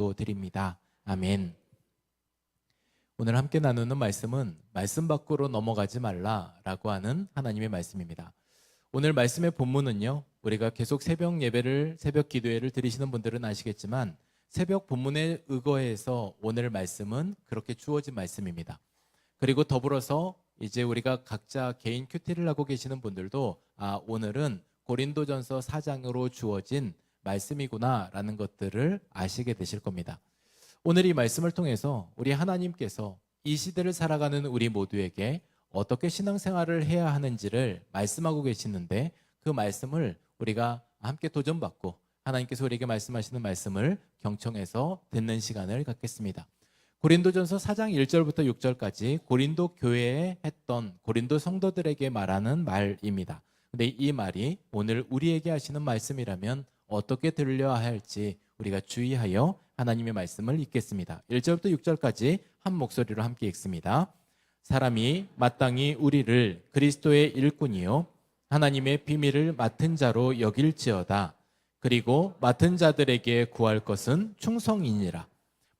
기도드립니다. 아멘. 오늘 함께 나누는 말씀은 말씀 밖으로 넘어가지 말라라고 하는 하나님의 말씀입니다. 오늘 말씀의 본문은요, 우리가 계속 새벽 기도회를 드리시는 분들은 아시겠지만 새벽 본문에 의거해서 오늘 말씀은 그렇게 주어진 말씀입니다. 그리고 더불어서 이제 우리가 각자 개인 큐티를 하고 계시는 분들도 오늘은 고린도전서 4장으로 주어진 말씀이구나라는 것들을 아시게 되실 겁니다. 오늘 이 말씀을 통해서 우리 하나님께서 이 시대를 살아가는 우리 모두에게 어떻게 신앙생활을 해야 하는지를 말씀하고 계시는데, 그 말씀을 우리가 함께 도전받고 하나님께서 우리에게 말씀하시는 말씀을 경청해서 듣는 시간을 갖겠습니다. 고린도전서 4장 1절부터 6절까지 고린도 교회에 했던 고린도 성도들에게 말하는 말입니다. 근데 이 말이 오늘 우리에게 하시는 말씀이라면 어떻게 들려야 할지 우리가 주의하여 하나님의 말씀을 읽겠습니다. 1절부터 6절까지 한 목소리로 함께 읽습니다. 사람이 마땅히 우리를 그리스도의 일꾼이요 하나님의 비밀을 맡은 자로 여길지어다. 그리고 맡은 자들에게 구할 것은 충성이니라.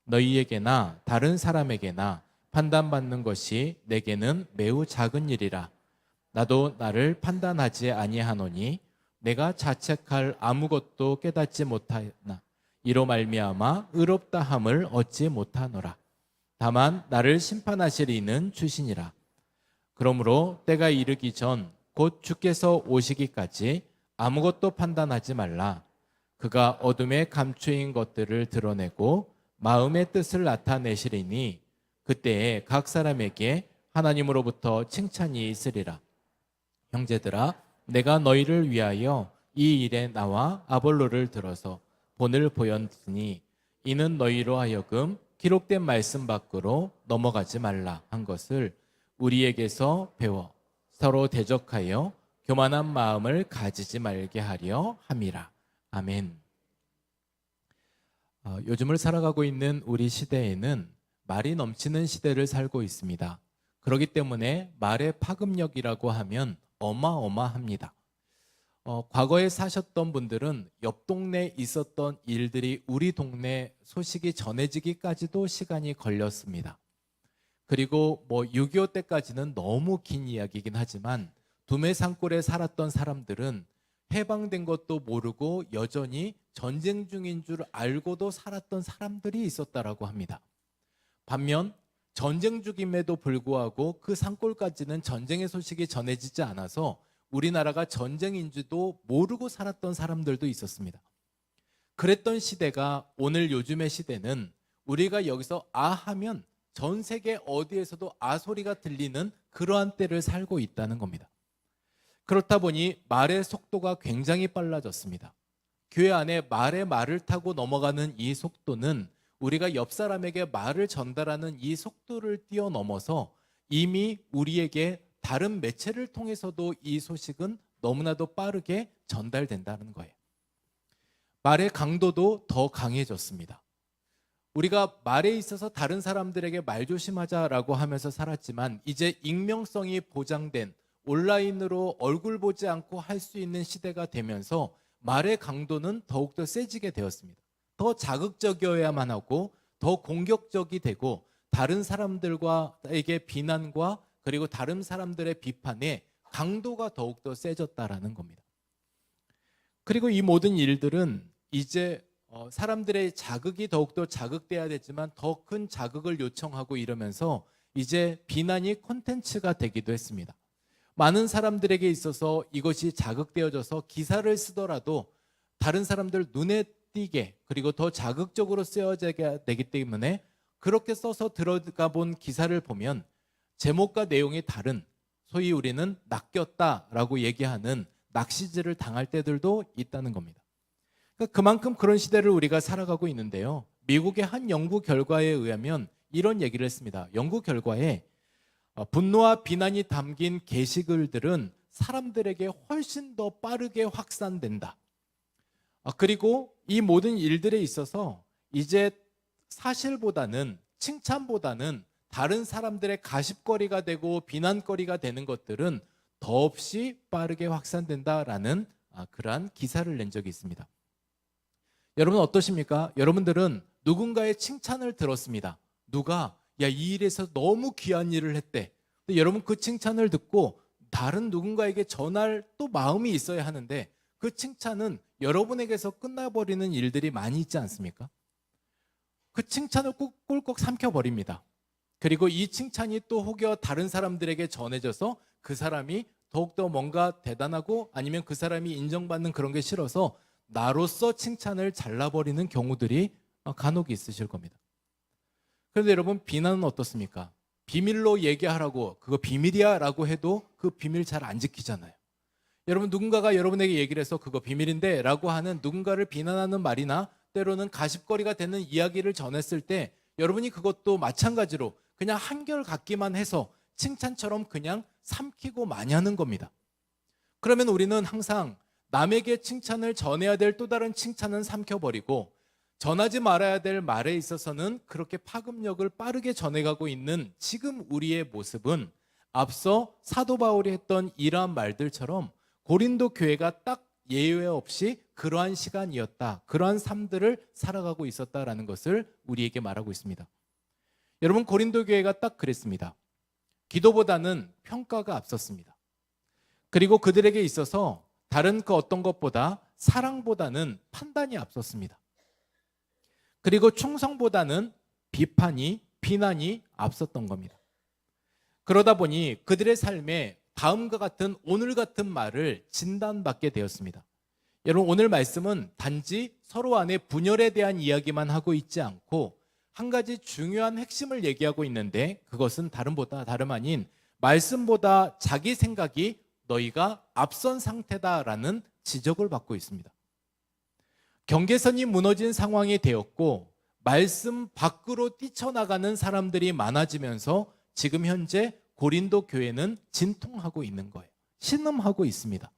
너희에게나 다른 사람에게나 판단받는 것이 내게는 매우 작은 일이라. 나도 나를 판단하지 아니하노니 내가 자책할 아무것도 깨닫지 못하나 이로 말미암아 의롭다 함을 얻지 못하노라. 다만 나를 심판하실 이는 주시니라. 그러므로 때가 이르기 전 곧 주께서 오시기까지 아무것도 판단하지 말라. 그가 어둠에 감추인 것들을 드러내고 마음의 뜻을 나타내시리니 그때에 각 사람에게 하나님으로부터 칭찬이 있으리라. 형제들아, 내가 너희를 위하여 이 일에 나와 아볼로를 들어서 본을 보였으니 이는 너희로 하여금 기록된 말씀 밖으로 넘어가지 말라 한 것을 우리에게서 배워 서로 대적하여 교만한 마음을 가지지 말게 하려 함이라. 아멘. 요즘을 살아가고 있는 우리 시대에는 말이 넘치는 시대를 살고 있습니다. 그렇기 때문에 말의 파급력이라고 하면 어마어마합니다. 과거에 사셨던 분들은 옆 동네에 있었던 일들이 우리 동네 소식이 전해지기까지도 시간이 걸렸습니다. 그리고 6.25 때까지는 너무 긴 이야기이긴 하지만 두메 산골에 살았던 사람들은 해방된 것도 모르고 여전히 전쟁 중인 줄 알고도 살았던 사람들이 있었다라고 합니다. 반면 전쟁 중임에도 불구하고 그 산골까지는 전쟁의 소식이 전해지지 않아서 우리나라가 전쟁인지도 모르고 살았던 사람들도 있었습니다. 그랬던 시대가 오늘 요즘의 시대는 우리가 여기서 하면 전 세계 어디에서도 소리가 들리는 그러한 때를 살고 있다는 겁니다. 그렇다 보니 말의 속도가 굉장히 빨라졌습니다. 교회 안에 말을 타고 넘어가는 이 속도는 우리가 옆 사람에게 말을 전달하는 이 속도를 뛰어넘어서 이미 우리에게 다른 매체를 통해서도 이 소식은 너무나도 빠르게 전달된다는 거예요. 말의 강도도 더 강해졌습니다. 우리가 말에 있어서 다른 사람들에게 말 조심하자라고 하면서 살았지만 이제 익명성이 보장된 온라인으로 얼굴 보지 않고 할 수 있는 시대가 되면서 말의 강도는 더욱더 세지게 되었습니다. 더 자극적이어야만 하고 더 공격적이 되고 다른 사람들에게 비난과 그리고 다른 사람들의 비판에 강도가 더욱더 세졌다라는 겁니다. 그리고 이 모든 일들은 이제 사람들의 자극이 더욱더 자극돼야 되지만 더 큰 자극을 요청하고 이러면서 이제 비난이 콘텐츠가 되기도 했습니다. 많은 사람들에게 있어서 이것이 자극되어져서 기사를 쓰더라도 다른 사람들 눈에 띄게 그리고 더 자극적으로 쓰여져야 되기 때문에 그렇게 써서 들어가 본 기사를 보면 제목과 내용이 다른, 소위 우리는 낚였다라고 얘기하는 낚시질을 당할 때들도 있다는 겁니다. 그러니까 그만큼 그런 시대를 우리가 살아가고 있는데요. 미국의 한 연구 결과에 의하면 이런 얘기를 했습니다. 연구 결과에 분노와 비난이 담긴 게시글들은 사람들에게 훨씬 더 빠르게 확산된다. 그리고 이 모든 일들에 있어서 이제 사실보다는 칭찬보다는 다른 사람들의 가십거리가 되고 비난거리가 되는 것들은 더없이 빠르게 확산된다라는 그러한 기사를 낸 적이 있습니다. 여러분 어떠십니까? 여러분들은 누군가의 칭찬을 들었습니다. 누가 야, 이 일에서 너무 귀한 일을 했대. 근데 여러분 그 칭찬을 듣고 다른 누군가에게 전할 또 마음이 있어야 하는데 그 칭찬은 여러분에게서 끝나버리는 일들이 많이 있지 않습니까? 그 칭찬을 꿀꺽 삼켜버립니다. 그리고 이 칭찬이 또 혹여 다른 사람들에게 전해져서 그 사람이 더욱더 뭔가 대단하고 아니면 그 사람이 인정받는 그런 게 싫어서 나로서 칭찬을 잘라버리는 경우들이 간혹 있으실 겁니다. 그런데 여러분 비난은 어떻습니까? 비밀로 얘기하라고 그거 비밀이야 라고 해도 그 비밀 잘 안 지키잖아요. 여러분 누군가가 여러분에게 얘기를 해서 그거 비밀인데 라고 하는 누군가를 비난하는 말이나 때로는 가십거리가 되는 이야기를 전했을 때 여러분이 그것도 마찬가지로 그냥 한결같기만 해서 칭찬처럼 그냥 삼키고 마냐는 겁니다. 그러면 우리는 항상 남에게 칭찬을 전해야 될 또 다른 칭찬은 삼켜버리고 전하지 말아야 될 말에 있어서는 그렇게 파급력을 빠르게 전해가고 있는 지금 우리의 모습은 앞서 사도 바울이 했던 이러한 말들처럼 고린도 교회가 딱 예외 없이 그러한 시간이었다. 그러한 삶들을 살아가고 있었다라는 것을 우리에게 말하고 있습니다. 여러분 고린도 교회가 딱 그랬습니다. 기도보다는 평가가 앞섰습니다. 그리고 그들에게 있어서 다른 그 어떤 것보다 사랑보다는 판단이 앞섰습니다. 그리고 충성보다는 비난이 앞섰던 겁니다. 그러다 보니 그들의 삶에 다음과 같은 오늘 같은 말을 진단받게 되었습니다. 여러분 오늘 말씀은 단지 서로 안에 분열에 대한 이야기만 하고 있지 않고 한 가지 중요한 핵심을 얘기하고 있는데 그것은 다름 아닌 말씀보다 자기 생각이 너희가 앞선 상태다라는 지적을 받고 있습니다. 경계선이 무너진 상황이 되었고 말씀 밖으로 뛰쳐나가는 사람들이 많아지면서 지금 현재 고린도 교회는 진통하고 있는 거예요. 신음하고 있습니다.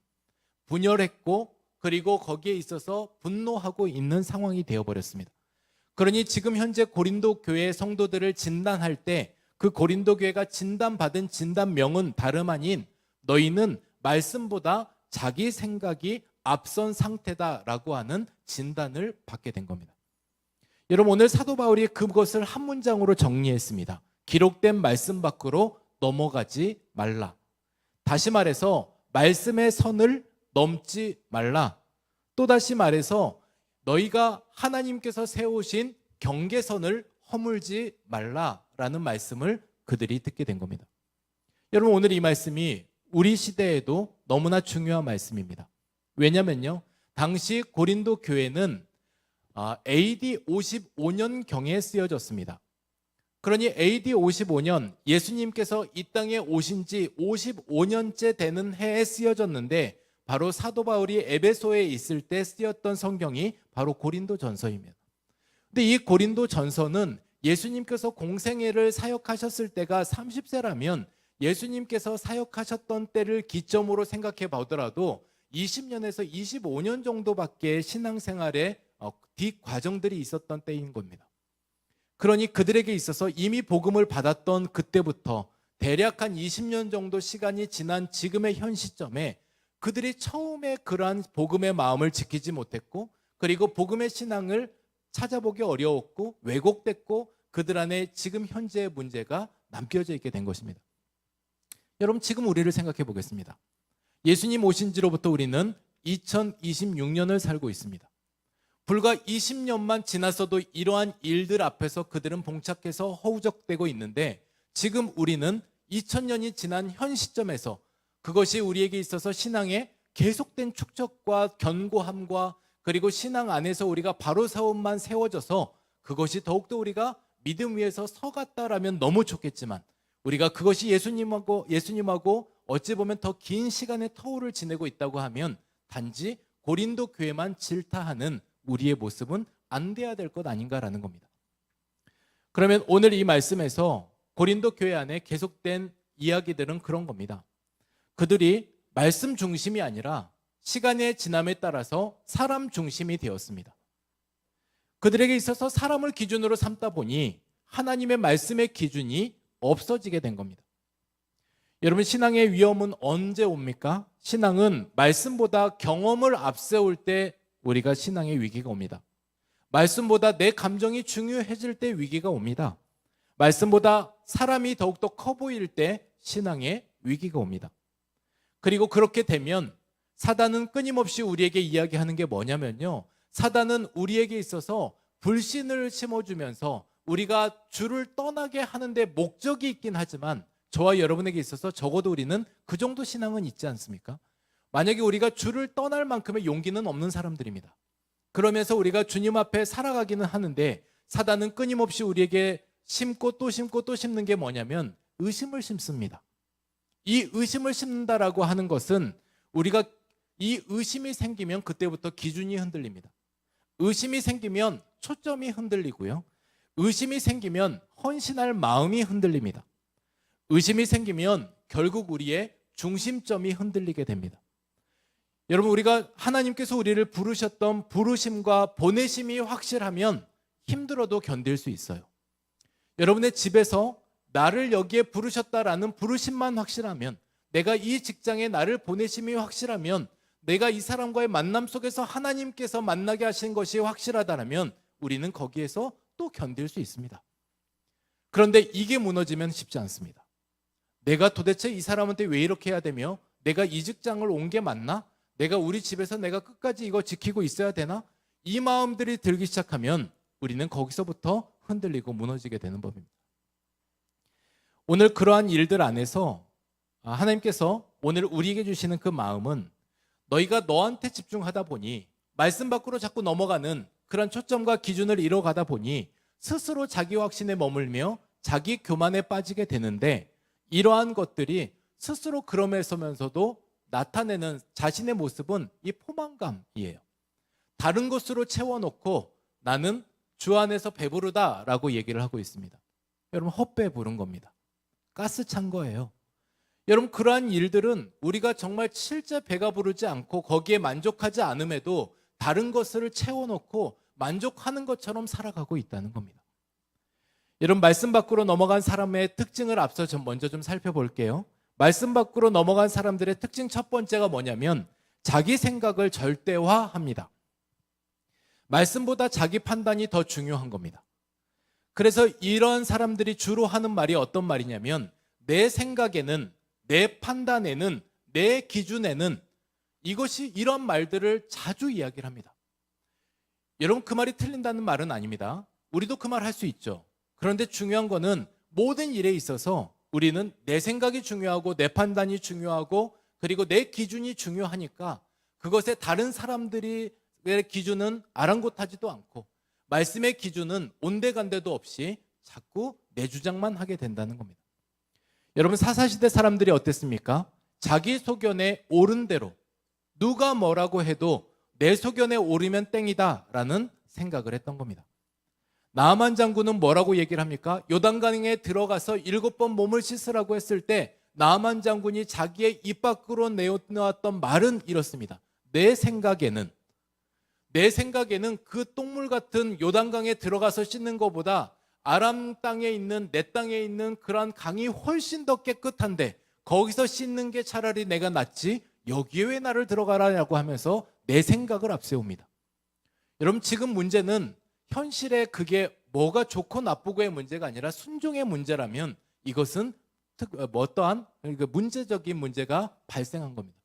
분열했고 그리고 거기에 있어서 분노하고 있는 상황이 되어버렸습니다. 그러니 지금 현재 고린도 교회의 성도들을 진단할 때 그 고린도 교회가 진단받은 진단명은 다름 아닌 너희는 말씀보다 자기 생각이 앞선 상태다라고 하는 진단을 받게 된 겁니다. 여러분 오늘 사도 바울이 그것을 한 문장으로 정리했습니다. 기록된 말씀 밖으로 넘어가지 말라. 다시 말해서 말씀의 선을 넘지 말라. 또다시 말해서 너희가 하나님께서 세우신 경계선을 허물지 말라라는 말씀을 그들이 듣게 된 겁니다. 여러분 오늘 이 말씀이 우리 시대에도 너무나 중요한 말씀입니다. 왜냐면요 당시 고린도 교회는 AD 55년경에 쓰여졌습니다. 그러니 AD 55년 예수님께서 이 땅에 오신 지 55년째 되는 해에 쓰여졌는데 바로 사도 바울이 에베소에 있을 때 쓰였던 성경이 바로 고린도 전서입니다. 근데 이 고린도 전서는 예수님께서 공생애를 사역하셨을 때가 30세라면 예수님께서 사역하셨던 때를 기점으로 생각해 보더라도 20년에서 25년 정도밖에 신앙생활에 뒷과정들이 있었던 때인 겁니다. 그러니 그들에게 있어서 이미 복음을 받았던 그때부터 대략 한 20년 정도 시간이 지난 지금의 현 시점에 그들이 처음에 그러한 복음의 마음을 지키지 못했고 그리고 복음의 신앙을 찾아보기 어려웠고 왜곡됐고 그들 안에 지금 현재의 문제가 남겨져 있게 된 것입니다. 여러분 지금 우리를 생각해 보겠습니다. 예수님 오신 지로부터 우리는 2026년을 살고 있습니다. 불과 20년만 지났어도 이러한 일들 앞에서 그들은 봉착해서 허우적대고 있는데 지금 우리는 2000년이 지난 현 시점에서 그것이 우리에게 있어서 신앙의 계속된 축적과 견고함과 그리고 신앙 안에서 우리가 바로 세움만 세워져서 그것이 더욱더 우리가 믿음 위에서 서갔다라면 너무 좋겠지만 우리가 그것이 예수님하고 어찌 보면 더 긴 시간의 터울을 지내고 있다고 하면 단지 고린도 교회만 질타하는 우리의 모습은 안 돼야 될 것 아닌가라는 겁니다. 그러면 오늘 이 말씀에서 고린도 교회 안에 계속된 이야기들은 그런 겁니다. 그들이 말씀 중심이 아니라 시간의 지남에 따라서 사람 중심이 되었습니다. 그들에게 있어서 사람을 기준으로 삼다 보니 하나님의 말씀의 기준이 없어지게 된 겁니다. 여러분 신앙의 위험은 언제 옵니까? 신앙은 말씀보다 경험을 앞세울 때 우리가 신앙의 위기가 옵니다. 말씀보다 내 감정이 중요해질 때 위기가 옵니다. 말씀보다 사람이 더욱더 커 보일 때 신앙의 위기가 옵니다. 그리고 그렇게 되면 사단은 끊임없이 우리에게 이야기하는 게 뭐냐면요, 사단은 우리에게 있어서 불신을 심어주면서 우리가 주를 떠나게 하는데 목적이 있긴 하지만 저와 여러분에게 있어서 적어도 우리는 그 정도 신앙은 있지 않습니까? 만약에 우리가 주를 떠날 만큼의 용기는 없는 사람들입니다. 그러면서 우리가 주님 앞에 살아가기는 하는데 사단은 끊임없이 우리에게 심고 또 심고 또 심는 게 뭐냐면 의심을 심습니다. 이 의심을 심는다라고 하는 것은 우리가 이 의심이 생기면 그때부터 기준이 흔들립니다. 의심이 생기면 초점이 흔들리고요. 의심이 생기면 헌신할 마음이 흔들립니다. 의심이 생기면 결국 우리의 중심점이 흔들리게 됩니다. 여러분, 우리가 하나님께서 우리를 부르셨던 부르심과 보내심이 확실하면 힘들어도 견딜 수 있어요. 여러분의 집에서 나를 여기에 부르셨다라는 부르심만 확실하면, 내가 이 직장에 나를 보내심이 확실하면, 내가 이 사람과의 만남 속에서 하나님께서 만나게 하신 것이 확실하다면 우리는 거기에서 또 견딜 수 있습니다. 그런데 이게 무너지면 쉽지 않습니다. 내가 도대체 이 사람한테 왜 이렇게 해야 되며, 내가 이 직장을 온 게 맞나? 내가 우리 집에서 내가 끝까지 이거 지키고 있어야 되나? 이 마음들이 들기 시작하면 우리는 거기서부터 흔들리고 무너지게 되는 법입니다. 오늘 그러한 일들 안에서 하나님께서 오늘 우리에게 주시는 그 마음은, 너희가 너한테 집중하다 보니, 말씀 밖으로 자꾸 넘어가는 그런 초점과 기준을 잃어가다 보니 스스로 자기 확신에 머물며 자기 교만에 빠지게 되는데, 이러한 것들이 스스로 그러면서도 나타내는 자신의 모습은 이 포만감이에요. 다른 것으로 채워놓고 나는 주 안에서 배부르다라고 얘기를 하고 있습니다. 여러분, 헛배 부른 겁니다. 가스 찬 거예요. 여러분, 그러한 일들은 우리가 정말 실제 배가 부르지 않고 거기에 만족하지 않음에도 다른 것을 채워놓고 만족하는 것처럼 살아가고 있다는 겁니다. 여러분, 말씀 밖으로 넘어간 사람의 특징을 앞서 먼저 좀 살펴볼게요. 말씀 밖으로 넘어간 사람들의 특징 첫 번째가 뭐냐면 자기 생각을 절대화합니다. 말씀보다 자기 판단이 더 중요한 겁니다. 그래서 이런 사람들이 주로 하는 말이 어떤 말이냐면, 내 생각에는, 내 판단에는, 내 기준에는, 이것이 이런 말들을 자주 이야기를 합니다. 여러분, 그 말이 틀린다는 말은 아닙니다. 우리도 그 말 할 수 있죠. 그런데 중요한 거는 모든 일에 있어서 우리는 내 생각이 중요하고 내 판단이 중요하고 그리고 내 기준이 중요하니까 그것에 다른 사람들의 기준은 아랑곳하지도 않고 말씀의 기준은 온데간데도 없이 자꾸 내 주장만 하게 된다는 겁니다. 여러분, 사사시대 사람들이 어땠습니까? 자기 소견에 옳은 대로 누가 뭐라고 해도 내 소견에 오르면 땡이다 라는 생각을 했던 겁니다. 나아만 장군은 뭐라고 얘기를 합니까? 요단강에 들어가서 7번 몸을 씻으라고 했을 때 나아만 장군이 자기의 입 밖으로 내어놓았던 말은 이렇습니다. 내 생각에는 그 똥물 같은 요단강에 들어가서 씻는 것보다 아람 땅에 있는, 내 땅에 있는 그러한 강이 훨씬 더 깨끗한데 거기서 씻는 게 차라리 내가 낫지, 여기에 왜 나를 들어가라냐고 하면서 내 생각을 앞세웁니다. 여러분, 지금 문제는 현실에 그게 뭐가 좋고 나쁘고의 문제가 아니라 순종의 문제라면 이것은 어떠한 문제적인 문제가 발생한 겁니다.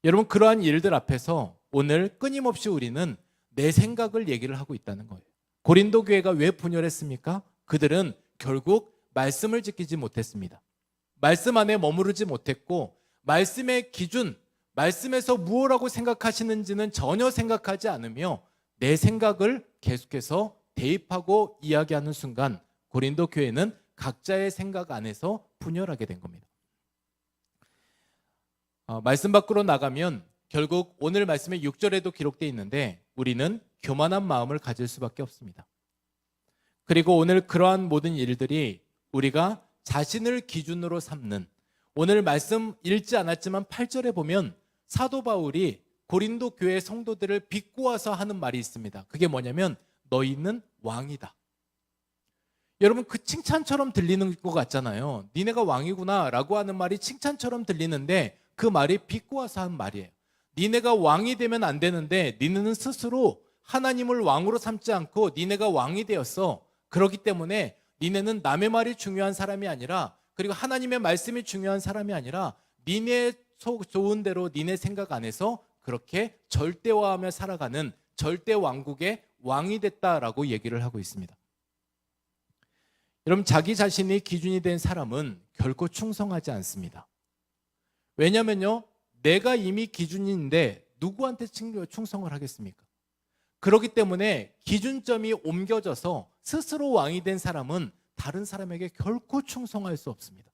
여러분, 그러한 일들 앞에서 오늘 끊임없이 우리는 내 생각을 얘기를 하고 있다는 거예요. 고린도 교회가 왜 분열했습니까? 그들은 결국 말씀을 지키지 못했습니다. 말씀 안에 머무르지 못했고 말씀의 기준, 말씀에서 무엇이라고 생각하시는지는 전혀 생각하지 않으며 내 생각을 계속해서 대입하고 이야기하는 순간 고린도 교회는 각자의 생각 안에서 분열하게 된 겁니다. 말씀 밖으로 나가면 결국 오늘 말씀의 6절에도 기록되어 있는데 우리는 교만한 마음을 가질 수밖에 없습니다. 그리고 오늘 그러한 모든 일들이 우리가 자신을 기준으로 삼는, 오늘 말씀 읽지 않았지만 8절에 보면 사도 바울이 고린도 교회 성도들을 비꼬아서 하는 말이 있습니다. 그게 뭐냐면 너희는 왕이다. 여러분, 그 칭찬처럼 들리는 것 같잖아요. 니네가 왕이구나 라고 하는 말이 칭찬처럼 들리는데 그 말이 비꼬아서 한 말이에요. 니네가 왕이 되면 안 되는데 니네는 스스로 하나님을 왕으로 삼지 않고 니네가 왕이 되었어. 그렇기 때문에 니네는 남의 말이 중요한 사람이 아니라, 그리고 하나님의 말씀이 중요한 사람이 아니라 니네 속 좋은 대로 니네 생각 안에서 그렇게 절대화하며 살아가는 절대 왕국의 왕이 됐다라고 얘기를 하고 있습니다. 여러분, 자기 자신이 기준이 된 사람은 결코 충성하지 않습니다. 왜냐면요, 내가 이미 기준인데 누구한테 충성을 하겠습니까? 그렇기 때문에 기준점이 옮겨져서 스스로 왕이 된 사람은 다른 사람에게 결코 충성할 수 없습니다.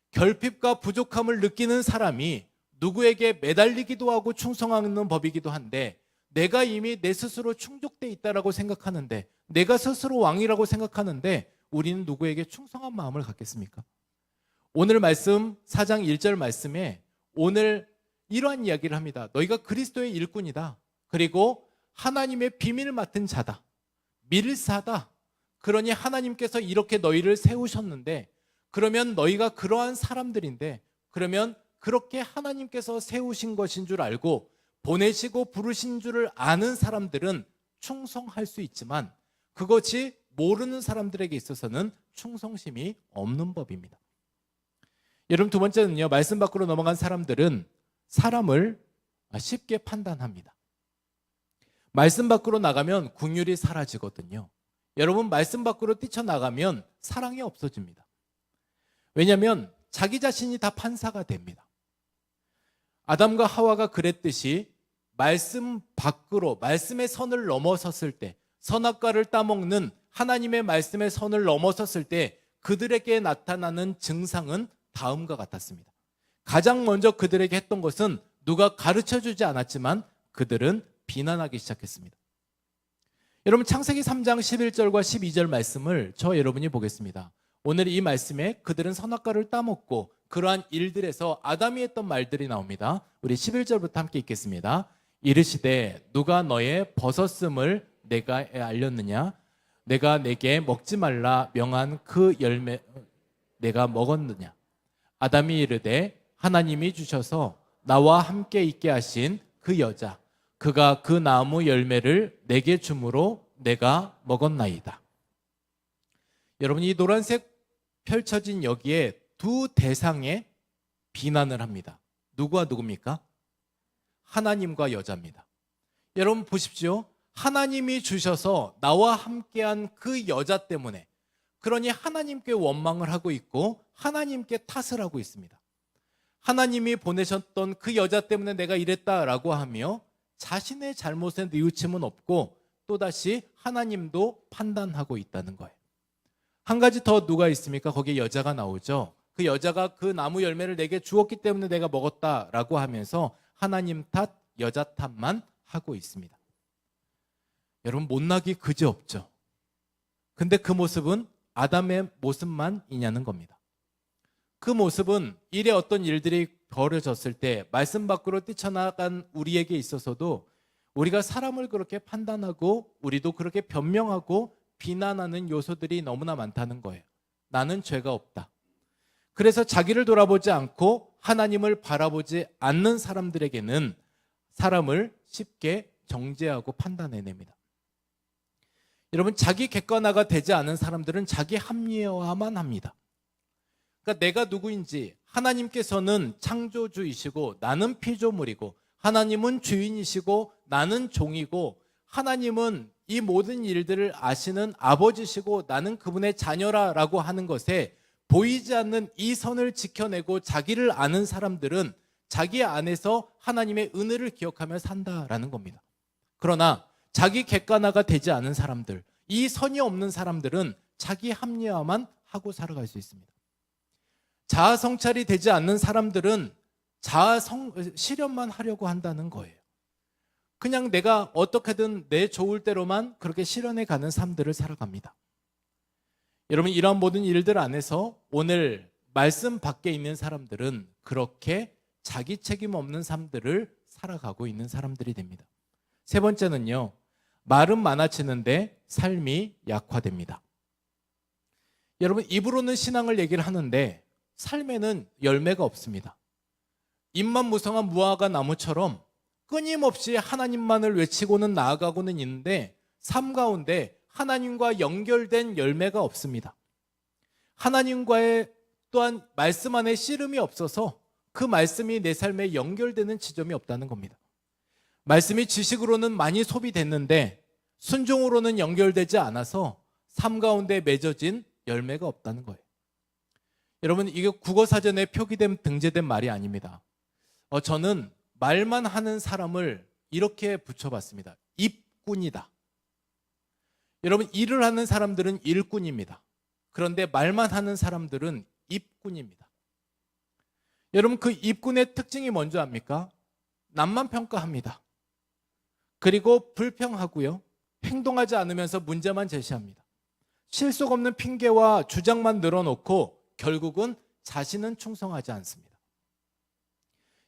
결핍과 부족함을 느끼는 사람이 누구에게 매달리기도 하고 충성하는 법이기도 한데, 내가 이미 내 스스로 충족되어 있다라고 생각하는데, 내가 스스로 왕이라고 생각하는데 우리는 누구에게 충성한 마음을 갖겠습니까? 오늘 말씀 4장 1절 말씀에 오늘 이러한 이야기를 합니다. 너희가 그리스도의 일꾼이다. 그리고 하나님의 비밀을 맡은 자다. 밀사다. 그러니 하나님께서 이렇게 너희를 세우셨는데, 그러면 너희가 그러한 사람들인데, 그러면 그렇게 하나님께서 세우신 것인 줄 알고 보내시고 부르신 줄을 아는 사람들은 충성할 수 있지만, 그것이 모르는 사람들에게 있어서는 충성심이 없는 법입니다. 여러분, 두 번째는요, 말씀 밖으로 넘어간 사람들은 사람을 쉽게 판단합니다. 말씀 밖으로 나가면 긍휼이 사라지거든요. 여러분, 말씀 밖으로 뛰쳐나가면 사랑이 없어집니다. 왜냐하면 자기 자신이 다 판사가 됩니다. 아담과 하와가 그랬듯이 말씀 밖으로, 말씀의 선을 넘어섰을 때, 선악과를 따먹는 하나님의 말씀의 선을 넘어섰을 때 그들에게 나타나는 증상은 다음과 같았습니다. 가장 먼저 그들에게 했던 것은 누가 가르쳐주지 않았지만 그들은 비난하기 시작했습니다. 여러분, 창세기 3장 11절과 12절 말씀을 여러분이 보겠습니다. 오늘 이 말씀에 그들은 선악과를 따먹고 그러한 일들에서 아담이 했던 말들이 나옵니다. 우리 11절부터 함께 읽겠습니다. 이르시되 누가 너의 벗었음을 내가 알렸느냐? 내가 내게 먹지 말라 명한 그 열매 내가 먹었느냐? 아담이 이르되 하나님이 주셔서 나와 함께 있게 하신 그 여자, 그가 그 나무 열매를 내게 주므로 내가 먹었나이다. 여러분, 이 노란색 펼쳐진 여기에 두 대상의 비난을 합니다. 누구와 누굽니까? 하나님과 여자입니다. 여러분 보십시오. 하나님이 주셔서 나와 함께한 그 여자 때문에, 그러니 하나님께 원망을 하고 있고 하나님께 탓을 하고 있습니다. 하나님이 보내셨던 그 여자 때문에 내가 이랬다라고 하며 자신의 잘못에 뉘우침은 없고 또다시 하나님도 판단하고 있다는 거예요. 한 가지 더 누가 있습니까? 거기에 여자가 나오죠. 그 여자가 그 나무 열매를 내게 주었기 때문에 내가 먹었다라고 하면서 하나님 탓, 여자 탓만 하고 있습니다. 여러분, 못나기 그지없죠. 근데 그 모습은 아담의 모습만이냐는 겁니다. 그 모습은 일에 어떤 일들이 벌어졌을 때 말씀 밖으로 뛰쳐나간 우리에게 있어서도 우리가 사람을 그렇게 판단하고 우리도 그렇게 변명하고 비난하는 요소들이 너무나 많다는 거예요. 나는 죄가 없다. 그래서 자기를 돌아보지 않고 하나님을 바라보지 않는 사람들에게는 사람을 쉽게 정죄하고 판단해냅니다. 여러분, 자기 객관화가 되지 않은 사람들은 자기 합리화만 합니다. 그러니까 내가 누구인지, 하나님께서는 창조주이시고 나는 피조물이고, 하나님은 주인이시고 나는 종이고, 하나님은 이 모든 일들을 아시는 아버지시고 나는 그분의 자녀라라고 하는 것에 보이지 않는 이 선을 지켜내고 자기를 아는 사람들은 자기 안에서 하나님의 은혜를 기억하며 산다라는 겁니다. 그러나 자기 객관화가 되지 않은 사람들, 이 선이 없는 사람들은 자기 합리화만 하고 살아갈 수 있습니다. 자아 성찰이 되지 않는 사람들은 자아 실현만 하려고 한다는 거예요. 그냥 내가 어떻게든 내 좋을 대로만 그렇게 실현해 가는 삶들을 살아갑니다. 여러분, 이런 모든 일들 안에서 오늘 말씀 밖에 있는 사람들은 그렇게 자기 책임 없는 삶들을 살아가고 있는 사람들이 됩니다. 세 번째는요, 말은 많아지는데 삶이 약화됩니다. 여러분, 입으로는 신앙을 얘기를 하는데 삶에는 열매가 없습니다. 잎만 무성한 무화과 나무처럼 끊임없이 하나님만을 외치고는 나아가고는 있는데 삶 가운데 하나님과 연결된 열매가 없습니다. 하나님과의 또한 말씀 안에 씨름이 없어서 그 말씀이 내 삶에 연결되는 지점이 없다는 겁니다. 말씀이 지식으로는 많이 소비됐는데 순종으로는 연결되지 않아서 삶 가운데 맺어진 열매가 없다는 거예요. 여러분, 이게 국어사전에 표기된 등재된 말이 아닙니다. 저는 말만 하는 사람을 이렇게 붙여봤습니다. 입꾼이다. 여러분, 일을 하는 사람들은 일꾼입니다. 그런데 말만 하는 사람들은 입꾼입니다. 여러분, 그 입꾼의 특징이 뭔지 압니까? 남만 평가합니다. 그리고 불평하고요. 행동하지 않으면서 문제만 제시합니다. 실속 없는 핑계와 주장만 늘어놓고 결국은 자신은 충성하지 않습니다.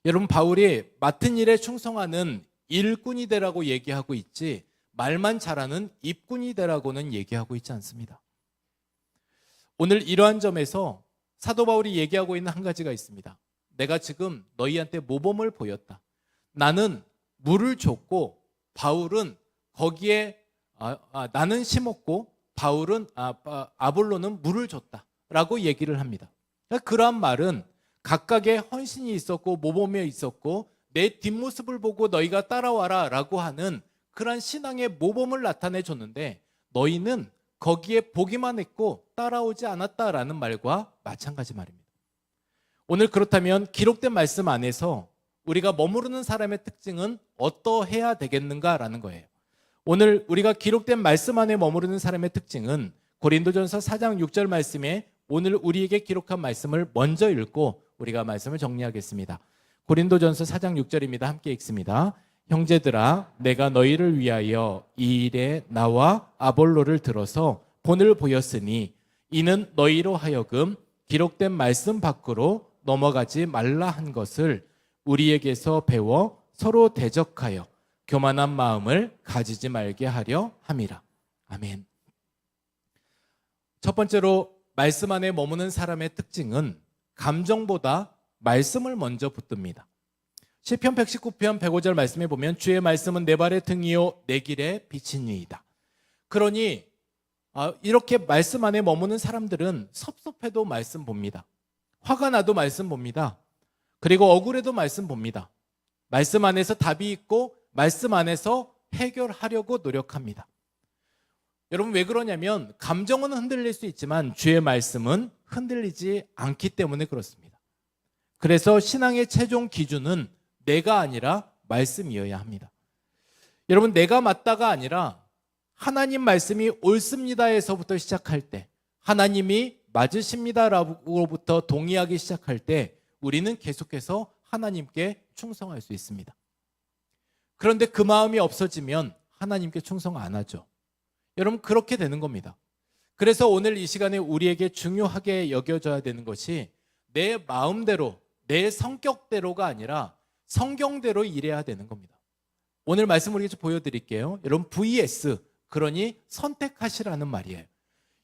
여러분, 바울이 맡은 일에 충성하는 일꾼이 되라고 얘기하고 있지 말만 잘하는 입꾼이 되라고는 얘기하고 있지 않습니다. 오늘 이러한 점에서 사도 바울이 얘기하고 있는 한 가지가 있습니다. 내가 지금 너희한테 모범을 보였다. 나는 물을 줬고 바울은 거기에 나는 심었고 바울은 아볼로는 물을 줬다라고 얘기를 합니다. 그러한 말은 각각의 헌신이 있었고 모범이 있었고 내 뒷모습을 보고 너희가 따라와라 라고 하는 그런 신앙의 모범을 나타내 줬는데 너희는 거기에 보기만 했고 따라오지 않았다라는 말과 마찬가지 말입니다. 오늘 그렇다면 기록된 말씀 안에서 우리가 머무르는 사람의 특징은 어떠해야 되겠는가라는 거예요. 오늘 우리가 기록된 말씀 안에 머무르는 사람의 특징은 고린도전서 4장 6절 말씀에 오늘 우리에게 기록한 말씀을 먼저 읽고 우리가 말씀을 정리하겠습니다. 고린도전서 4장 6절입니다. 함께 읽습니다. 형제들아, 내가 너희를 위하여 이 일에 나와 아볼로를 들어서 본을 보였으니 이는 너희로 하여금 기록된 말씀 밖으로 넘어가지 말라 한 것을 우리에게서 배워 서로 대적하여 교만한 마음을 가지지 말게 하려 함이라. 아멘. 첫 번째로 말씀 안에 머무는 사람의 특징은 감정보다 말씀을 먼저 붙듭니다. 시편 119편 105절 말씀에 보면 주의 말씀은 내 발의 등이요 내 길의 빛이니이다. 그러니 이렇게 말씀 안에 머무는 사람들은 섭섭해도 말씀 봅니다. 화가 나도 말씀 봅니다. 그리고 억울해도 말씀 봅니다. 말씀 안에서 답이 있고 말씀 안에서 해결하려고 노력합니다. 여러분, 왜 그러냐면 감정은 흔들릴 수 있지만 주의 말씀은 흔들리지 않기 때문에 그렇습니다. 그래서 신앙의 최종 기준은 내가 아니라 말씀이어야 합니다. 여러분, 내가 맞다가 아니라 하나님 말씀이 옳습니다에서부터 시작할 때, 하나님이 맞으십니다라고부터 동의하기 시작할 때 우리는 계속해서 하나님께 충성할 수 있습니다. 그런데 그 마음이 없어지면 하나님께 충성 안 하죠. 여러분, 그렇게 되는 겁니다. 그래서 오늘 이 시간에 우리에게 중요하게 여겨져야 되는 것이 내 마음대로, 내 성격대로가 아니라 성경대로 일해야 되는 겁니다. 오늘 말씀 우리가 보여드릴게요. 여러분, VS, 그러니 선택하시라는 말이에요.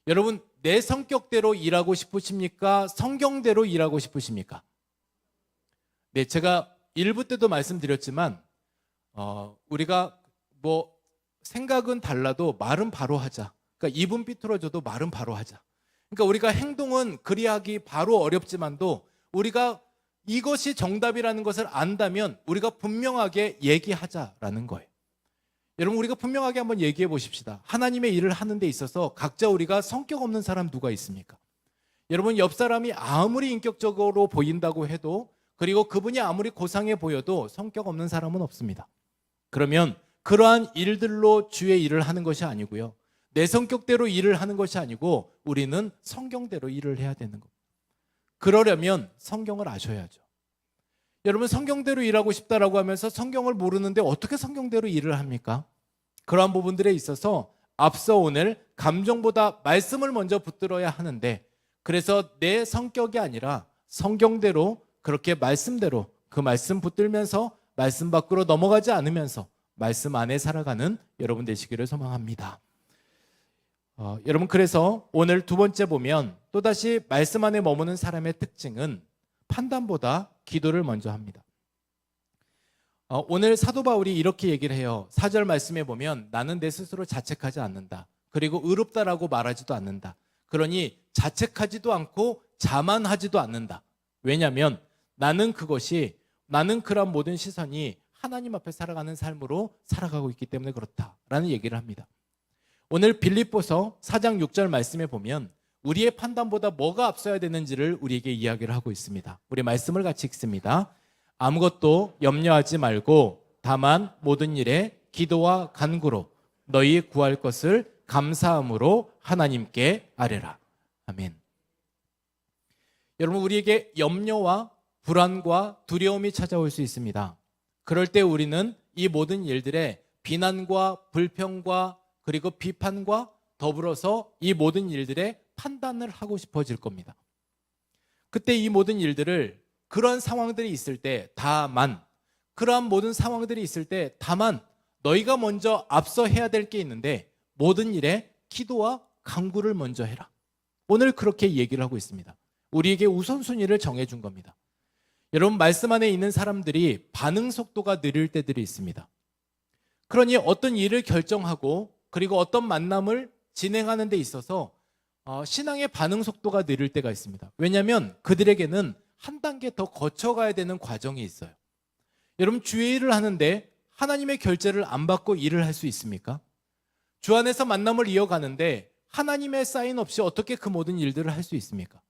여러분, 내 성격대로 일하고 싶으십니까? 성경대로 일하고 싶으십니까? 네, 제가 1부 때도 말씀드렸지만 우리가 생각은 달라도 말은 바로 하자. 그러니까 입은 삐뚤어져도 말은 바로 하자. 그러니까 우리가 행동은 그리하기 바로 어렵지만도 우리가 이것이 정답이라는 것을 안다면 우리가 분명하게 얘기하자라는 거예요. 여러분, 우리가 분명하게 한번 얘기해 보십시다. 하나님의 일을 하는 데 있어서 각자 우리가 성격 없는 사람 누가 있습니까? 여러분, 옆 사람이 아무리 인격적으로 보인다고 해도, 그리고 그분이 아무리 고상해 보여도 성격 없는 사람은 없습니다. 그러면 그러한 일들로 주의 일을 하는 것이 아니고요, 내 성격대로 일을 하는 것이 아니고 우리는 성경대로 일을 해야 되는 겁니다. 그러려면 성경을 아셔야죠. 여러분, 성경대로 일하고 싶다라고 하면서 성경을 모르는데 어떻게 성경대로 일을 합니까? 그러한 부분들에 있어서 앞서 오늘 감정보다 말씀을 먼저 붙들어야 하는데, 그래서 내 성격이 아니라 성경대로, 그렇게 말씀대로 그 말씀 붙들면서 말씀 밖으로 넘어가지 않으면서 말씀 안에 살아가는 여러분 되시기를 소망합니다. 여러분, 그래서 오늘 두 번째 보면 또다시 말씀 안에 머무는 사람의 특징은 판단보다 기도를 먼저 합니다. 오늘 사도 바울이 이렇게 얘기를 해요. 4절 말씀에 보면 나는 내 스스로 자책하지 않는다. 그리고 의롭다라고 말하지도 않는다. 그러니 자책하지도 않고 자만하지도 않는다. 왜냐하면 나는 그런 모든 시선이 하나님 앞에 살아가는 삶으로 살아가고 있기 때문에 그렇다라는 얘기를 합니다. 오늘 빌립보서 4장 6절 말씀에 보면 우리의 판단보다 뭐가 앞서야 되는지를 우리에게 이야기를 하고 있습니다. 우리 말씀을 같이 읽습니다. 아무것도 염려하지 말고 다만 모든 일에 기도와 간구로 너희 구할 것을 감사함으로 하나님께 아뢰라. 아멘. 여러분, 우리에게 염려와 불안과 두려움이 찾아올 수 있습니다. 그럴 때 우리는 이 모든 일들에 비난과 불평과 그리고 비판과 더불어서 이 모든 일들에 판단을 하고 싶어질 겁니다. 그때 이 모든 일들을 그러한 상황들이 있을 때 그러한 모든 상황들이 있을 때 다만 너희가 먼저 앞서 해야 될 게 있는데 모든 일에 기도와 간구를 먼저 해라. 오늘 그렇게 얘기를 하고 있습니다. 우리에게 우선순위를 정해준 겁니다. 여러분, 말씀 안에 있는 사람들이 반응 속도가 느릴 때들이 있습니다. 그러니 어떤 일을 결정하고 그리고 어떤 만남을 진행하는 데 있어서 신앙의 반응 속도가 느릴 때가 있습니다. 왜냐하면 그들에게는 한 단계 더 거쳐가야 되는 과정이 있어요. 여러분, 주의 일을 하는데 하나님의 결제를 안 받고 일을 할 수 있습니까? 주 안에서 만남을 이어가는데 하나님의 사인 없이 어떻게 그 모든 일들을 할 수 있습니까?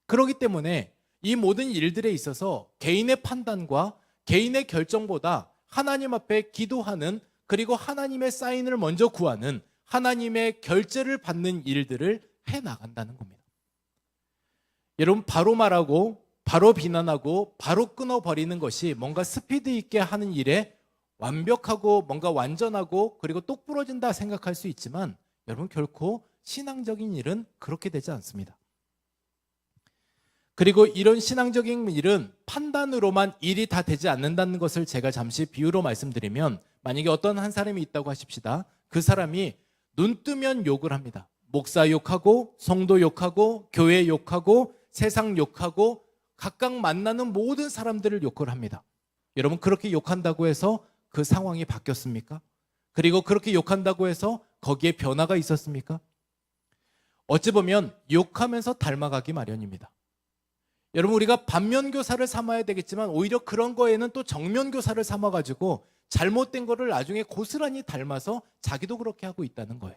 그렇기 때문에 이 모든 일들에 있어서 개인의 판단과 개인의 결정보다 하나님 앞에 기도하는, 그리고 하나님의 사인을 먼저 구하는, 하나님의 결제를 받는 일들을 해나간다는 겁니다. 여러분, 바로 말하고 바로 비난하고 바로 끊어버리는 것이 뭔가 스피드 있게 하는 일에 완벽하고 뭔가 완전하고 그리고 똑부러진다 생각할 수 있지만 여러분, 결코 신앙적인 일은 그렇게 되지 않습니다. 그리고 이런 신앙적인 일은 판단으로만 일이 다 되지 않는다는 것을 제가 잠시 비유로 말씀드리면, 만약에 어떤 한 사람이 있다고 하십시다. 그 사람이 눈 뜨면 욕을 합니다. 목사 욕하고 성도 욕하고 교회 욕하고 세상 욕하고 각각 만나는 모든 사람들을 욕을 합니다. 여러분, 그렇게 욕한다고 해서 그 상황이 바뀌었습니까? 그리고 그렇게 욕한다고 해서 거기에 변화가 있었습니까? 어찌 보면 욕하면서 닮아가기 마련입니다. 여러분, 우리가 반면교사를 삼아야 되겠지만 오히려 그런 거에는 또 정면교사를 삼아가지고 잘못된 거를 나중에 고스란히 닮아서 자기도 그렇게 하고 있다는 거예요.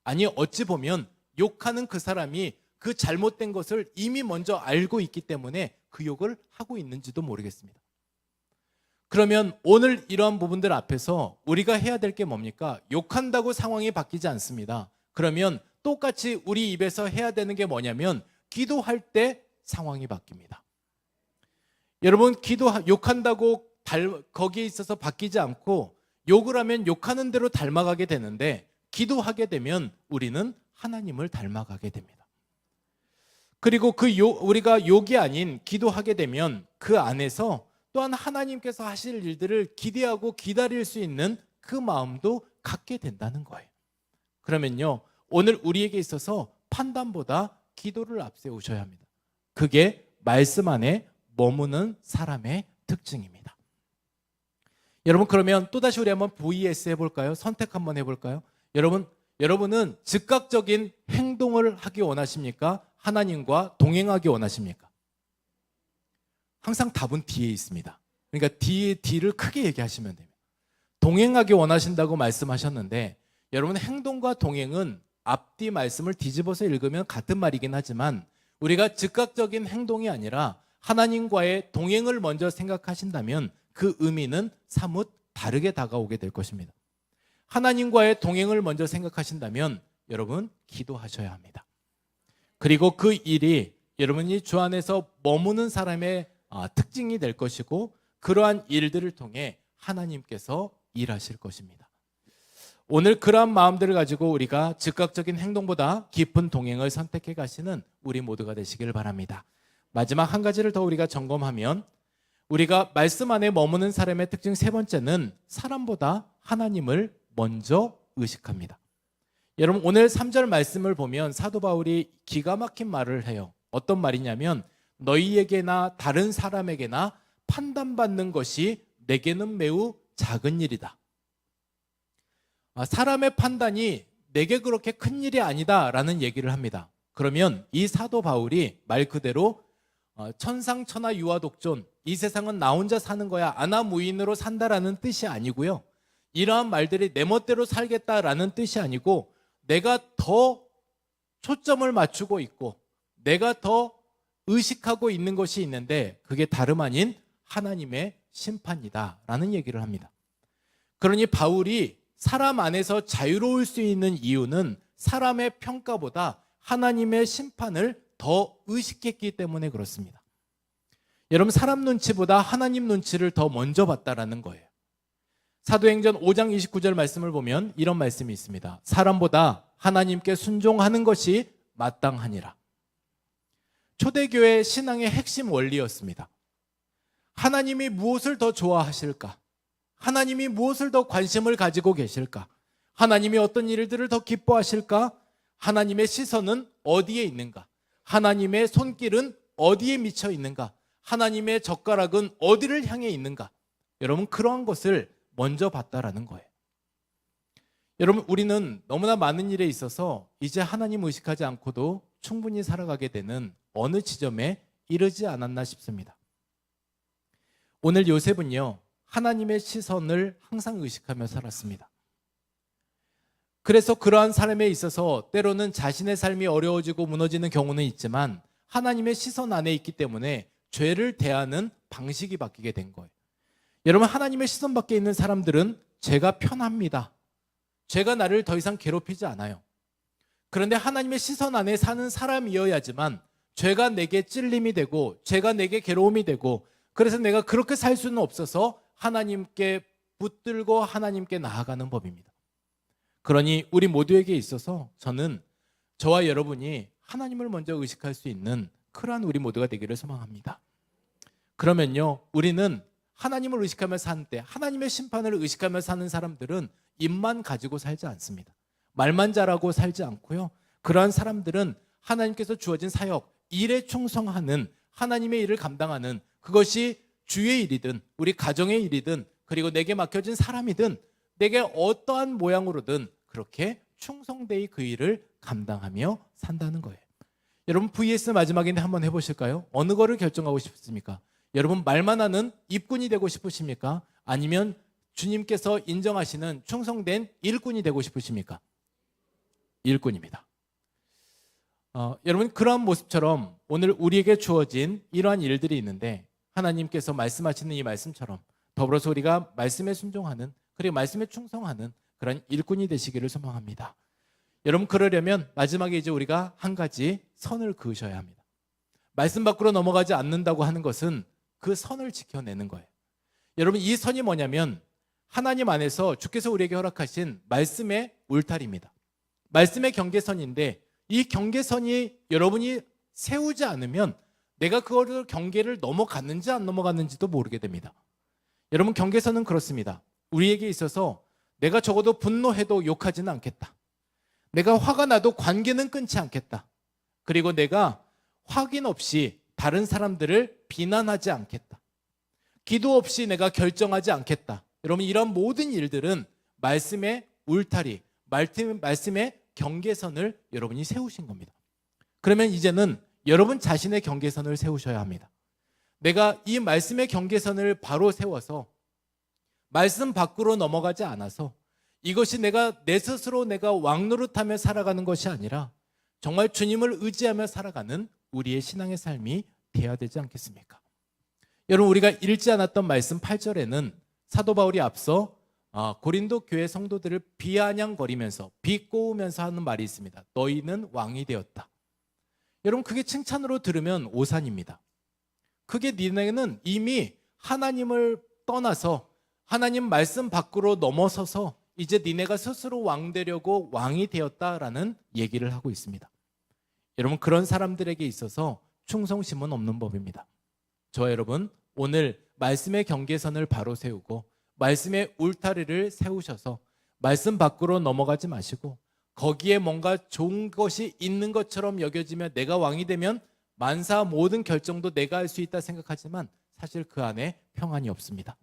아니, 어찌 보면 욕하는 그 사람이 그 잘못된 것을 이미 먼저 알고 있기 때문에 그 욕을 하고 있는지도 모르겠습니다. 그러면 오늘 이러한 부분들 앞에서 우리가 해야 될 게 뭡니까? 욕한다고 상황이 바뀌지 않습니다. 그러면 똑같이 우리 입에서 해야 되는 게 뭐냐면 기도할 때 상황이 바뀝니다. 여러분, 욕한다고 거기에 있어서 바뀌지 않고 욕을 하면 욕하는 대로 닮아가게 되는데 기도하게 되면 우리는 하나님을 닮아가게 됩니다. 그리고 우리가 욕이 아닌 기도하게 되면 그 안에서 또한 하나님께서 하실 일들을 기대하고 기다릴 수 있는 그 마음도 갖게 된다는 거예요. 그러면요, 오늘 우리에게 있어서 판단보다 기도를 앞세우셔야 합니다. 그게 말씀 안에 머무는 사람의 특징입니다. 여러분, 그러면 또다시 우리 한번 VS 해볼까요? 선택 한번 해볼까요? 여러분은 즉각적인 행동을 하기 원하십니까? 하나님과 동행하기 원하십니까? 항상 답은 D에 있습니다. 그러니까 D를 크게 얘기하시면 됩니다. 동행하기 원하신다고 말씀하셨는데, 여러분, 행동과 동행은 앞뒤 말씀을 뒤집어서 읽으면 같은 말이긴 하지만 우리가 즉각적인 행동이 아니라 하나님과의 동행을 먼저 생각하신다면 그 의미는 사뭇 다르게 다가오게 될 것입니다. 하나님과의 동행을 먼저 생각하신다면 여러분, 기도하셔야 합니다. 그리고 그 일이 여러분이 주 안에서 머무는 사람의 특징이 될 것이고, 그러한 일들을 통해 하나님께서 일하실 것입니다. 오늘 그러한 마음들을 가지고 우리가 즉각적인 행동보다 깊은 동행을 선택해 가시는 우리 모두가 되시길 바랍니다. 마지막 한 가지를 더 우리가 점검하면, 우리가 말씀 안에 머무는 사람의 특징 세 번째는 사람보다 하나님을 먼저 의식합니다. 여러분, 오늘 3절 말씀을 보면 사도 바울이 기가 막힌 말을 해요. 어떤 말이냐면 너희에게나 다른 사람에게나 판단받는 것이 내게는 매우 작은 일이다. 사람의 판단이 내게 그렇게 큰 일이 아니다라는 얘기를 합니다. 그러면 이 사도 바울이 말 그대로 천상천하 유아독존, 이 세상은 나 혼자 사는 거야, 아나무인으로 산다라는 뜻이 아니고요. 이러한 말들이 내 멋대로 살겠다라는 뜻이 아니고, 내가 더 초점을 맞추고 있고 내가 더 의식하고 있는 것이 있는데 그게 다름 아닌 하나님의 심판이다라는 얘기를 합니다. 그러니 바울이 사람 안에서 자유로울 수 있는 이유는 사람의 평가보다 하나님의 심판을 더 의식했기 때문에 그렇습니다. 여러분, 사람 눈치보다 하나님 눈치를 더 먼저 봤다라는 거예요. 사도행전 5장 29절 말씀을 보면 이런 말씀이 있습니다. 사람보다 하나님께 순종하는 것이 마땅하니라. 초대교회 신앙의 핵심 원리였습니다. 하나님이 무엇을 더 좋아하실까? 하나님이 무엇을 더 관심을 가지고 계실까? 하나님이 어떤 일들을 더 기뻐하실까? 하나님의 시선은 어디에 있는가? 하나님의 손길은 어디에 미쳐 있는가? 하나님의 젓가락은 어디를 향해 있는가? 여러분, 그러한 것을 먼저 봤다라는 거예요. 여러분, 우리는 너무나 많은 일에 있어서 이제 하나님 의식하지 않고도 충분히 살아가게 되는 어느 지점에 이르지 않았나 싶습니다. 오늘 요셉은요, 하나님의 시선을 항상 의식하며 살았습니다. 그래서 그러한 삶에 있어서 때로는 자신의 삶이 어려워지고 무너지는 경우는 있지만 하나님의 시선 안에 있기 때문에 죄를 대하는 방식이 바뀌게 된 거예요. 여러분, 하나님의 시선 밖에 있는 사람들은 죄가 편합니다. 죄가 나를 더 이상 괴롭히지 않아요. 그런데 하나님의 시선 안에 사는 사람이어야지만 죄가 내게 찔림이 되고 죄가 내게 괴로움이 되고, 그래서 내가 그렇게 살 수는 없어서 하나님께 붙들고 하나님께 나아가는 법입니다. 그러니 우리 모두에게 있어서 저는 저와 여러분이 하나님을 먼저 의식할 수 있는 그러한 우리 모두가 되기를 소망합니다. 그러면요, 우리는 하나님을 의식하며 사는 때, 하나님의 심판을 의식하며 사는 사람들은 입만 가지고 살지 않습니다. 말만 잘하고 살지 않고요, 그러한 사람들은 하나님께서 주어진 사역, 일에 충성하는, 하나님의 일을 감당하는, 그것이 주의 일이든 우리 가정의 일이든 그리고 내게 맡겨진 사람이든 내게 어떠한 모양으로든 그렇게 충성되이 그 일을 감당하며 산다는 거예요. 여러분, VS 마지막인데 한번 해보실까요? 어느 거를 결정하고 싶습니까? 여러분, 말만 하는 입군이 되고 싶으십니까? 아니면 주님께서 인정하시는 충성된 일꾼이 되고 싶으십니까? 일꾼입니다. 여러분, 그러한 모습처럼 오늘 우리에게 주어진 이러한 일들이 있는데 하나님께서 말씀하시는 이 말씀처럼 더불어서 우리가 말씀에 순종하는, 그리고 말씀에 충성하는 그런 일꾼이 되시기를 소망합니다. 여러분, 그러려면 마지막에 이제 우리가 한 가지 선을 그으셔야 합니다. 말씀 밖으로 넘어가지 않는다고 하는 것은 그 선을 지켜내는 거예요. 여러분, 이 선이 뭐냐면 하나님 안에서 주께서 우리에게 허락하신 말씀의 울타리입니다. 말씀의 경계선인데 이 경계선이 여러분이 세우지 않으면 내가 그거를 경계를 넘어갔는지 안 넘어갔는지도 모르게 됩니다. 여러분, 경계선은 그렇습니다. 우리에게 있어서 내가 적어도 분노해도 욕하지는 않겠다. 내가 화가 나도 관계는 끊지 않겠다. 그리고 내가 확인 없이 다른 사람들을 비난하지 않겠다. 기도 없이 내가 결정하지 않겠다. 여러분, 이런 모든 일들은 말씀의 울타리, 말씀의 경계선을 여러분이 세우신 겁니다. 그러면 이제는 여러분 자신의 경계선을 세우셔야 합니다. 내가 이 말씀의 경계선을 바로 세워서 말씀 밖으로 넘어가지 않아서 이것이 내 스스로 내가 왕노릇하며 살아가는 것이 아니라 정말 주님을 의지하며 살아가는 우리의 신앙의 삶이 되어야 되지 않겠습니까? 여러분, 우리가 읽지 않았던 말씀 8절에는 사도 바울이 앞서 고린도 교회 성도들을 비아냥거리면서 비꼬우면서 하는 말이 있습니다. 너희는 왕이 되었다. 여러분, 그게 칭찬으로 들으면 오산입니다. 그게 니네는 이미 하나님을 떠나서 하나님 말씀 밖으로 넘어서서 이제 니네가 스스로 왕 되려고 왕이 되었다라는 얘기를 하고 있습니다. 여러분, 그런 사람들에게 있어서 충성심은 없는 법입니다. 저와 여러분, 오늘 말씀의 경계선을 바로 세우고 말씀의 울타리를 세우셔서 말씀 밖으로 넘어가지 마시고 거기에 뭔가 좋은 것이 있는 것처럼 여겨지면 내가 왕이 되면 만사 모든 결정도 내가 할 수 있다 생각하지만 사실 그 안에 평안이 없습니다.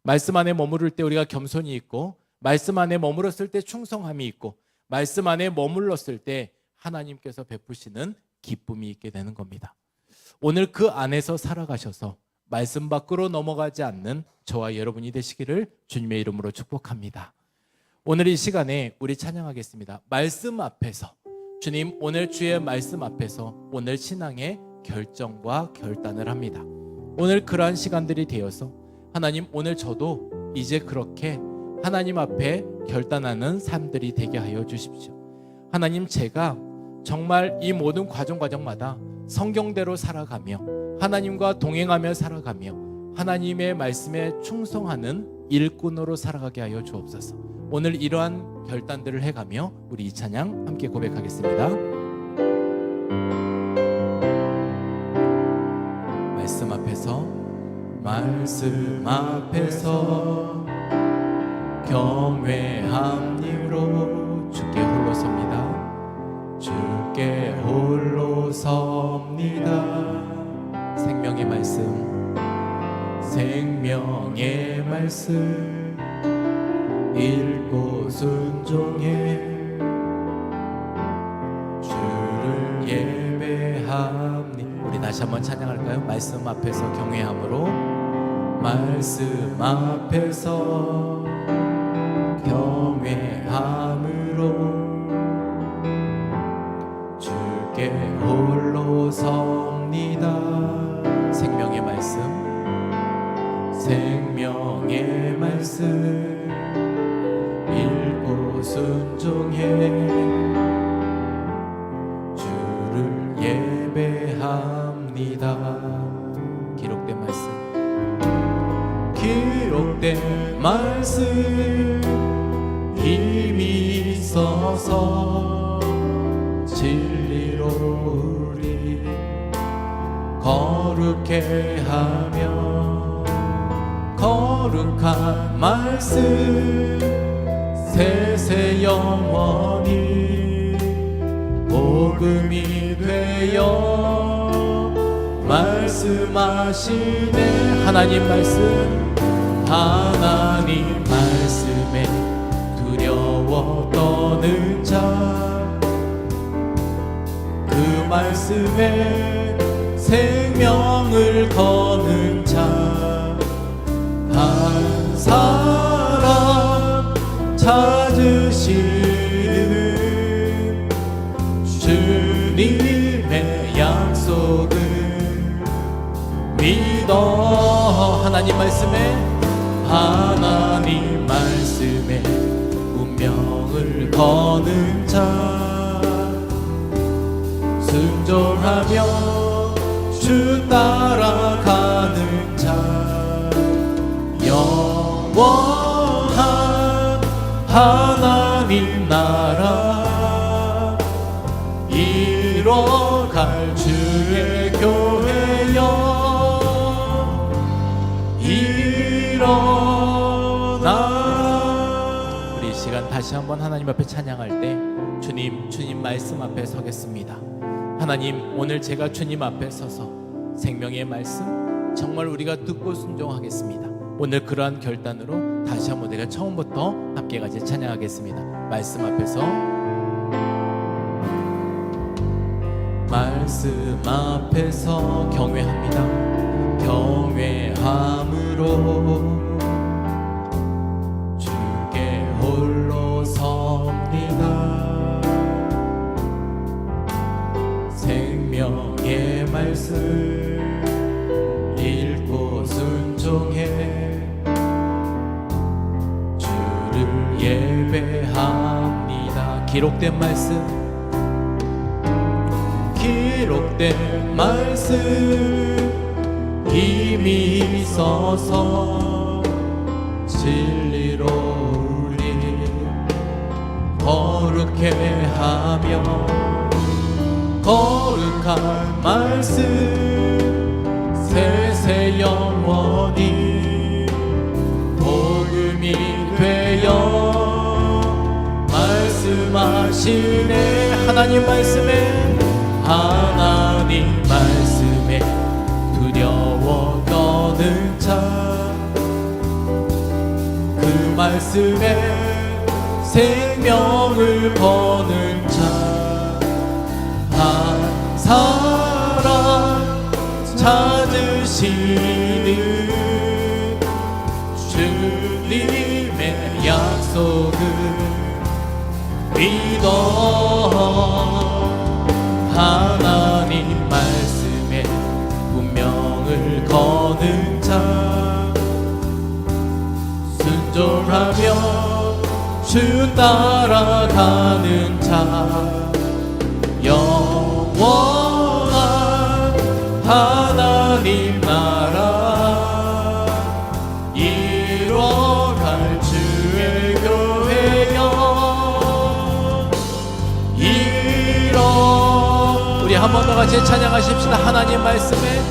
말씀 안에 머무를 때 우리가 겸손이 있고, 말씀 안에 머물렀을 때 충성함이 있고, 말씀 안에 머물렀을 때 하나님께서 베푸시는 기쁨이 있게 되는 겁니다. 오늘 그 안에서 살아가셔서 말씀 밖으로 넘어가지 않는 저와 여러분이 되시기를 주님의 이름으로 축복합니다. 오늘 이 시간에 우리 찬양하겠습니다. 말씀 앞에서, 주님 오늘 주의 말씀 앞에서 오늘 신앙의 결정과 결단을 합니다. 오늘 그러한 시간들이 되어서 하나님, 오늘 저도 이제 그렇게 하나님 앞에 결단하는 삶들이 되게 하여 주십시오. 하나님, 제가 정말 이 모든 과정마다 성경대로 살아가며 하나님과 동행하며 살아가며 하나님의 말씀에 충성하는 일꾼으로 살아가게 하여 주옵소서. 오늘 이러한 결단들을 해가며 우리 이 찬양 함께 고백하겠습니다. 말씀 앞에서 경외함으로 주께 홀로 섭니다. 주께 홀로 섭니다. 생명의 말씀 읽고 순종해 주를 예배합니다. 우리 다시 한번 찬양할까요? 말씀 앞에서 경외함으로, 말씀 앞에서 경외함으로 주께 홀로 섭니다. 생명의 말씀 읽고 순종해 주를 예배합니다. 기록된 말씀 힘이 있어서 진리로 우리 거룩해 하며, 거룩한 말씀 세세 영원히 복음이 되어 말씀하시네. 하나님 말씀에 두려워 떠는 자, 그 말씀에 생명을 거는 자, 한 사람 찾으시는 주님의 약속을 믿어. 하나님 말씀에 운명을 거는 자, 순종하며 주 따라가는 자, 영원한 하나님 나라 이뤄갈 주의 교회여 일어나. 우리 이 시간 다시 한번 하나님 앞에 찬양할 때 주님 말씀 앞에 서겠습니다. 하나님, 오늘 제가 주님 앞에 서서 생명의 말씀 정말 우리가 듣고 순종하겠습니다. 오늘 그러한 결단으로 다시 한번 내가 처음부터 함께 같이 찬양하겠습니다. 말씀 앞에서 경외합니다. 경외함으로 주께 홀로 섭니다. 생명의 말씀 읽고 순종해 주를 예배합니다. 기록된 말씀 힘이 있어서 진리로 우리 거룩해 하며, 거룩한 말씀 세세 영원히 복음이 되어 말씀하시네. 하나님 말씀에 두려워 떠는 자, 말씀에 생명을 거는 자 한 사람 찾으시는 주님의 약속을 믿어 하나님 말씀에 운명을 거는 자 순종하며 주 따라가는 자 영원한 하나님 나라 이뤄갈 주의 교회여 우리 한 번 더 같이 찬양하십시다. 하나님 말씀에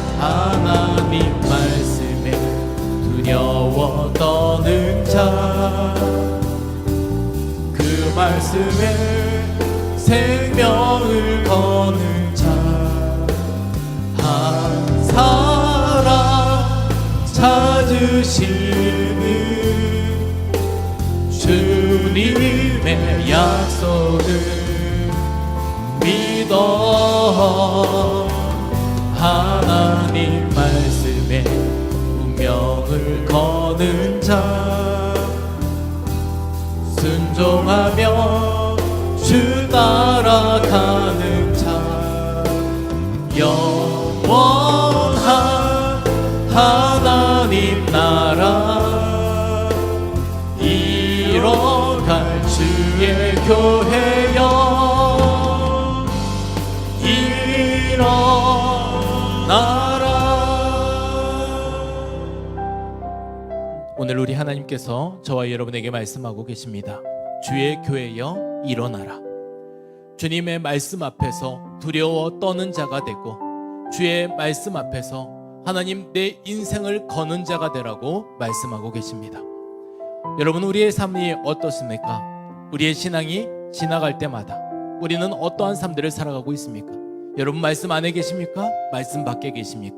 두려워 떠는 자 그 말씀에 생명을 거는 자 한 사람 찾으시는 주님의 약속을 믿어 하나님 말씀에 운명을 거는 자 순종하며 주 따라가는 자 영원한 하나님 나라 이뤄갈 주의 교회여 일어나라. 오늘 우리 하나님께서 저와 여러분에게 말씀하고 계십니다. 주의 교회여 일어나라. 주님의 말씀 앞에서 두려워 떠는 자가 되고 주의 말씀 앞에서 하나님 내 인생을 거는 자가 되라고 말씀하고 계십니다. 여러분, 우리의 삶이 어떻습니까? 우리의 신앙이 지나갈 때마다 우리는 어떠한 삶들을 살아가고 있습니까? 여러분, 말씀 안에 계십니까? 말씀 밖에 계십니까?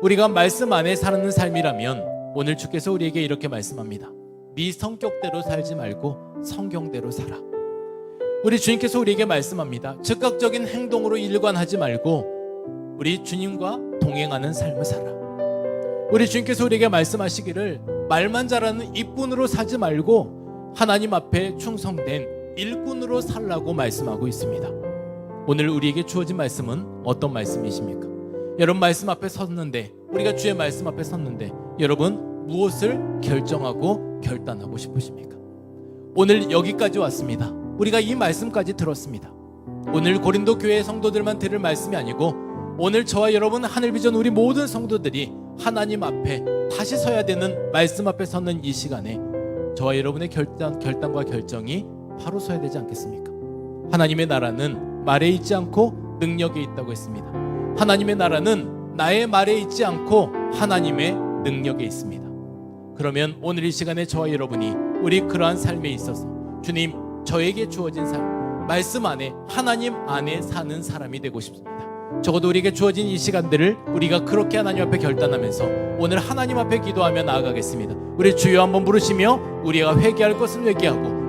우리가 말씀 안에 사는 삶이라면 오늘 주께서 우리에게 이렇게 말씀합니다. 네 성격대로 살지 말고 성경대로 살아. 우리 주님께서 우리에게 말씀합니다. 즉각적인 행동으로 일관하지 말고 우리 주님과 동행하는 삶을 살아. 우리 주님께서 우리에게 말씀하시기를 말만 잘하는 입군으로 사지 말고 하나님 앞에 충성된 일꾼으로 살라고 말씀하고 있습니다. 오늘 우리에게 주어진 말씀은 어떤 말씀이십니까? 여러분, 말씀 앞에 섰는데, 우리가 주의 말씀 앞에 섰는데 여러분 무엇을 결정하고 결단하고 싶으십니까? 오늘 여기까지 왔습니다. 우리가 이 말씀까지 들었습니다. 오늘 고린도 교회 성도들만 들을 말씀이 아니고 오늘 저와 여러분 하늘비전 우리 모든 성도들이 하나님 앞에 다시 서야 되는 말씀 앞에 서는 이 시간에 저와 여러분의 결단과 결정이 바로 서야 되지 않겠습니까? 하나님의 나라는 말에 있지 않고 능력에 있다고 했습니다. 하나님의 나라는 나의 말에 있지 않고 하나님의 능력에 있습니다. 그러면 오늘 이 시간에 저와 여러분이 우리 그러한 삶에 있어서 주님, 저에게 주어진 삶, 말씀 안에 하나님 안에 사는 사람이 되고 싶습니다. 적어도 우리에게 주어진 이 시간들을 우리가 그렇게 하나님 앞에 결단하면서 오늘 하나님 앞에 기도하며 나아가겠습니다. 우리 주여 한번 부르시며 우리가 회개할 것을 회개하고